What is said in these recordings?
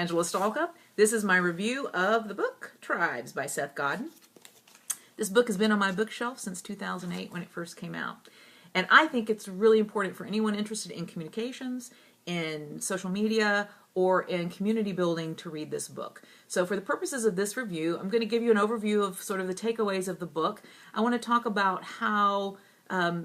Angela Stalka. This is my review of the book Tribes by Seth Godin. This book has been on my bookshelf since 2008 when it first came out. And I think it's really important for anyone interested in communications, in social media, or in community building to read this book. So for the purposes of this review, I'm going to give you an overview of sort of the takeaways of the book. I want to talk about how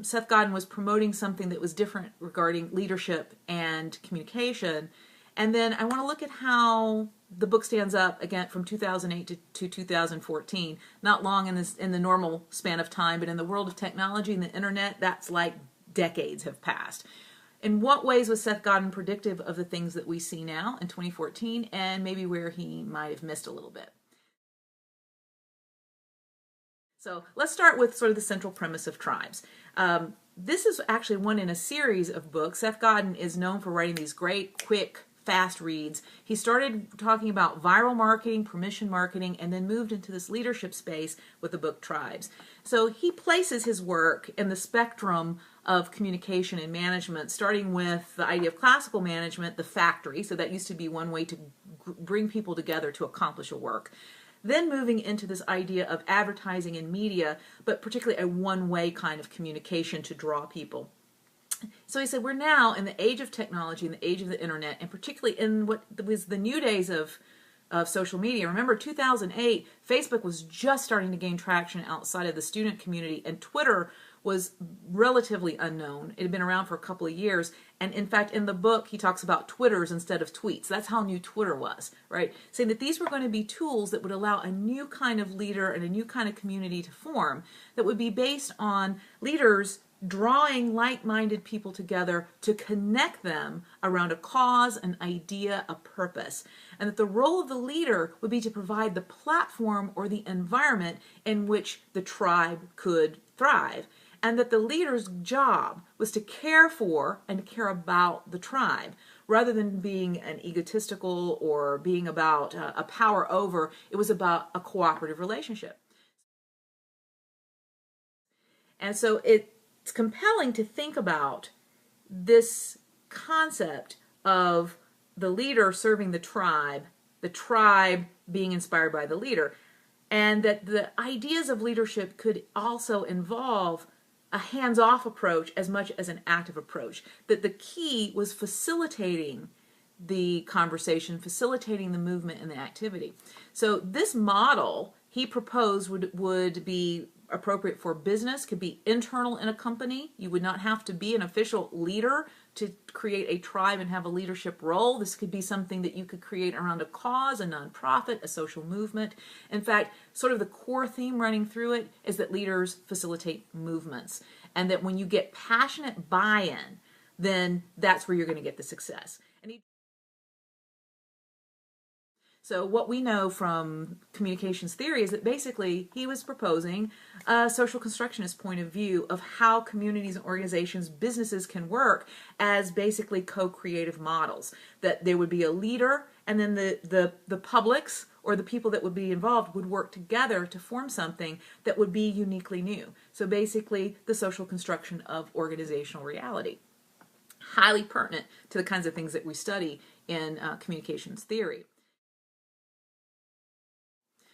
Seth Godin was promoting something that was different regarding leadership and communication. And then I want to look at how the book stands up again from 2008 to 2014. Not long in the normal span of time, but in the world of technology and the internet, that's like decades have passed. In what ways was Seth Godin predictive of the things that we see now in 2014, and maybe where he might have missed a little bit? So let's start with sort of the central premise of Tribes. This is actually one in a series of books. Seth Godin is known for writing these great, quick, fast reads. He started talking about viral marketing, permission marketing, and then moved into this leadership space with the book Tribes. So he places his work in the spectrum of communication and management, starting with the idea of classical management, the factory. So that used to be one way to bring people together to accomplish a work. Then moving into this idea of advertising and media, but particularly a one-way kind of communication to draw people. So he said, we're now in the age of technology, in the age of the internet, and particularly in what was the new days of social media. Remember, 2008, Facebook was just starting to gain traction outside of the student community, and Twitter was relatively unknown. It had been around for a couple of years, and in fact, in the book, he talks about Twitters instead of tweets. That's how new Twitter was, right? Saying that these were going to be tools that would allow a new kind of leader and a new kind of community to form that would be based on leaders drawing like-minded people together to connect them around a cause, an idea, a purpose. And that the role of the leader would be to provide the platform or the environment in which the tribe could thrive. And that the leader's job was to care for and care about the tribe, rather than being an egotistical or being about a power over. It was about a cooperative relationship. And so it's compelling to think about this concept of the leader serving the tribe being inspired by the leader, and that the ideas of leadership could also involve a hands-off approach as much as an active approach. That the key was facilitating the conversation, facilitating the movement and the activity. So this model he proposed would be appropriate for business, could be internal in a company. You would not have to be an official leader to create a tribe and have a leadership role. This could be something that you could create around a cause, a nonprofit, a social movement. In fact, sort of the core theme running through it is that leaders facilitate movements, and that when you get passionate buy-in, then that's where you're going to get the success. So what we know from communications theory is that basically he was proposing a social constructionist point of view of how communities and organizations, businesses can work as basically co-creative models. That there would be a leader, and then the publics or the people that would be involved would work together to form something that would be uniquely new. So basically the social construction of organizational reality. Highly pertinent to the kinds of things that we study in communications theory.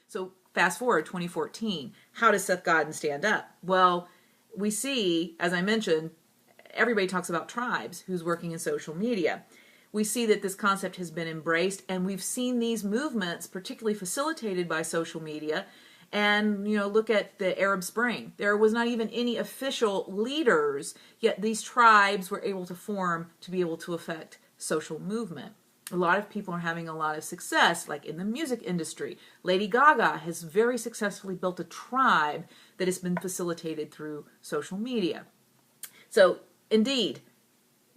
So fast forward 2014, how does Seth Godin stand up? Well, we see, as I mentioned, everybody talks about Tribes who's working in social media. We see that this concept has been embraced, and we've seen these movements particularly facilitated by social media. And, look at the Arab Spring. There was not even any official leaders, yet these tribes were able to form to be able to affect social movement. A lot of people are having a lot of success, like in the music industry. Lady Gaga has very successfully built a tribe that has been facilitated through social media. So, indeed,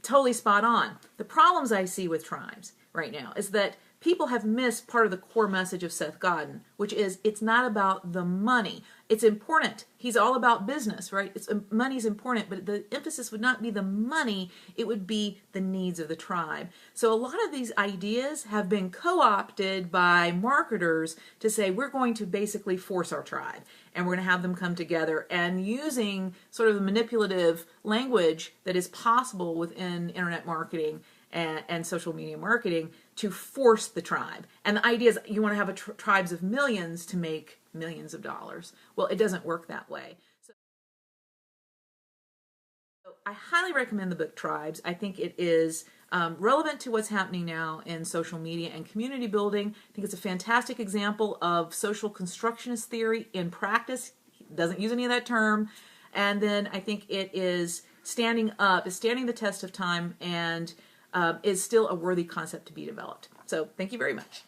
totally spot on. The problems I see with tribes right now is that people have missed part of the core message of Seth Godin, which is it's not about the money. It's important. He's all about business, right? Money's important, but the emphasis would not be the money. It would be the needs of the tribe. So a lot of these ideas have been co-opted by marketers to say we're going to basically force our tribe, and we're going to have them come together, and using sort of the manipulative language that is possible within internet marketing and social media marketing to force the tribe. And the idea is you want to have tribes of millions to make millions of dollars. Well, it doesn't work that way. So I highly recommend the book Tribes. I think it is relevant to what's happening now in social media and community building. I think it's a fantastic example of social constructionist theory in practice. He doesn't use any of that term. And then I think it is standing the test of time, and is still a worthy concept to be developed. So thank you very much.